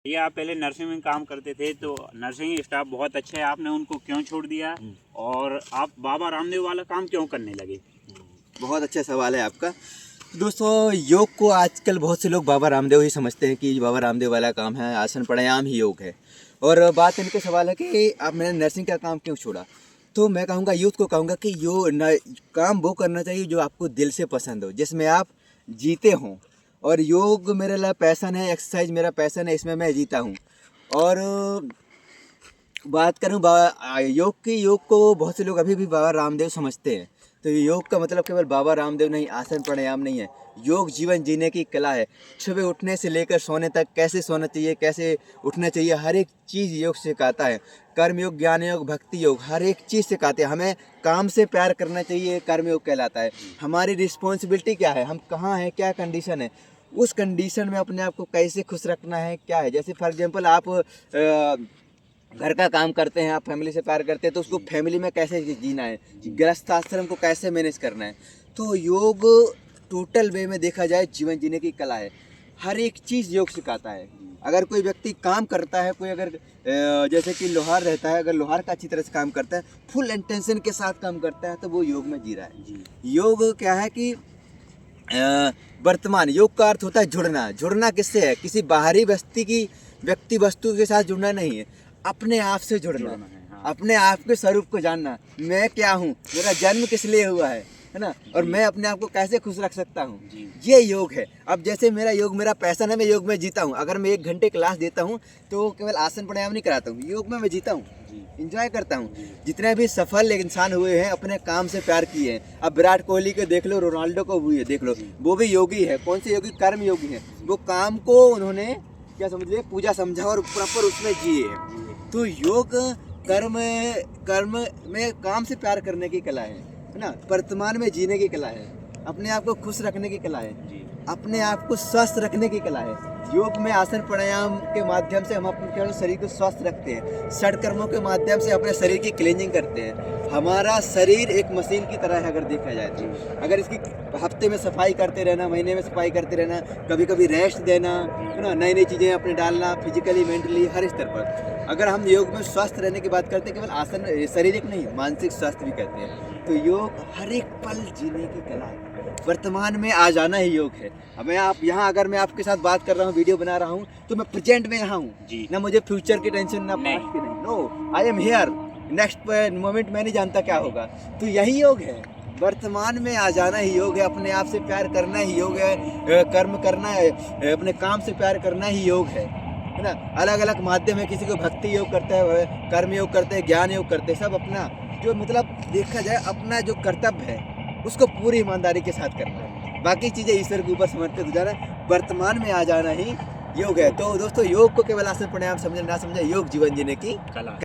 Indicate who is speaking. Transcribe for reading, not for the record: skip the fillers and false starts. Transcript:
Speaker 1: ये आप पहले नर्सिंग में काम करते थे, तो नर्सिंग स्टाफ बहुत अच्छा है, आपने उनको क्यों छोड़ दिया और आप बाबा रामदेव वाला काम क्यों करने लगे?
Speaker 2: बहुत अच्छा सवाल है आपका। दोस्तों, योग को आजकल बहुत से लोग बाबा रामदेव ही समझते हैं कि बाबा रामदेव वाला काम है, आसन प्राणायाम ही योग है। और बात इनके सवाल है कि आप मैंने नर्सिंग का काम क्यों छोड़ा। तो मैं कहूँगा, यूथ को कहूँगा कि काम वो करना चाहिए जो आपको दिल से पसंद हो, जिसमें आप जीते हों। और योग मेरे लिए पैशन है, एक्सरसाइज मेरा पैशन है, इसमें मैं जीता हूँ। और बात करूँ योग को बहुत से लोग अभी भी बाबा रामदेव समझते हैं। तो योग का मतलब केवल बाबा रामदेव नहीं, आसन प्राणायाम नहीं है। योग जीवन जीने की कला है। सुबह उठने से लेकर सोने तक कैसे सोना चाहिए, कैसे उठना चाहिए, हर एक चीज़ योग सिखाता है। कर्म योग, ज्ञान योग, भक्ति योग, हर एक चीज़ सिखाते हैं। हमें काम से प्यार करना चाहिए, कर्म योग कहलाता है। हमारी रिस्पॉन्सिबिलिटी क्या है, हम कहाँ हैं, क्या कंडीशन है, उस कंडीशन में अपने आप को कैसे खुश रखना है, क्या है। जैसे फॉर एग्जांपल आप घर का काम करते हैं, आप फैमिली से प्यार करते हैं, तो उसको फैमिली में कैसे जीना है, गृहस्थ आश्रम को कैसे मैनेज करना है। तो योग टोटल वे में देखा जाए जीवन जीने की कला है। हर एक चीज़ योग सिखाता है। अगर कोई व्यक्ति काम करता है, कोई अगर जैसे कि लोहार रहता है, अगर लोहार का अच्छी तरह से काम करता है, फुल इंटेंशन के साथ काम करता है, तो वो योग में जी रहा है। योग क्या है कि वर्तमान, योग का अर्थ होता है जुड़ना। जुड़ना किससे है? किसी बाहरी व्यक्ति वस्तु के साथ जुड़ना नहीं है, अपने आप से जुड़ना है। हाँ। अपने आप के स्वरूप को जानना, मैं क्या हूँ, मेरा जन्म किस लिए हुआ है ना, और मैं अपने आप को कैसे खुश रख सकता हूँ, ये योग है। अब जैसे मेरा पैशन है, मैं योग में जीता हूँ। अगर मैं 1 घंटे क्लास देता हूँ तो केवल आसन प्राणायाम नहीं कराता हूँ, योग में मैं जीता हूँ, इंजॉय करता हूँ। जितने भी सफल इंसान हुए हैं, अपने काम से प्यार किए हैं। अब विराट कोहली को देख लो, रोनाल्डो को हुई है देख लो, वो भी योगी है। कौन से योगी? कर्म योगी है। वो काम को उन्होंने क्या समझ लिया, पूजा समझा और प्रॉपर उसमें जिए हैं। तो योग कर्म में काम से प्यार करने की कला है ना, वर्तमान में जीने की कला है, अपने आप को खुश रखने की कला है, अपने आप को स्वस्थ रखने की कला है। योग में आसन प्राणायाम के माध्यम से हम अपने शरीर को स्वस्थ रखते हैं। षटकर्मों के माध्यम से अपने शरीर की क्लीनिंग करते हैं। हमारा शरीर एक मशीन की तरह है अगर देखा जाए तो। अगर इसकी हफ्ते में सफाई करते रहना, महीने में सफाई करते रहना, कभी कभी रेस्ट देना, है ना, नई नई चीज़ें अपने डालना, फिजिकली मेंटली हर स्तर पर। अगर हम योग में स्वस्थ रहने की बात करते हैं, केवल आसन शारीरिक नहीं, मानसिक स्वास्थ्य भी कहते हैं। तो योग हर एक पल जीने की कला है। वर्तमान में आ जाना ही योग है। हमें आप यहाँ, अगर मैं आपके साथ बात कर रहा हूँ, वीडियो बना रहा हूँ, तो मैं प्रेजेंट में यहाँ हूँ, ना मुझे फ्यूचर की टेंशन, ना पास्ट की नहीं। No, I am here, next moment मैं नहीं जानता क्या होगा। तो यही योग है। वर्तमान में आ जाना ही योग है। अपने आप से प्यार करना ही योग है। कर्म करना है, अपने काम से प्यार करना ही योग है ना। अलग अलग माध्यम है, किसी को भक्ति योग करता है, कर्म योग करते हैं, ज्ञान योग करते हैं। सब अपना जो मतलब देखा जाए, अपना जो कर्तव्य है उसको पूरी ईमानदारी के साथ करना है। बाकी चीज़ें ईश्वर के ऊपर समर्पित हो जाना, वर्तमान में आ जाना ही योग है। तो दोस्तों, योग को केवल आसन प्राणायाम समझे ना समझे, योग जीवन जीने की कला है।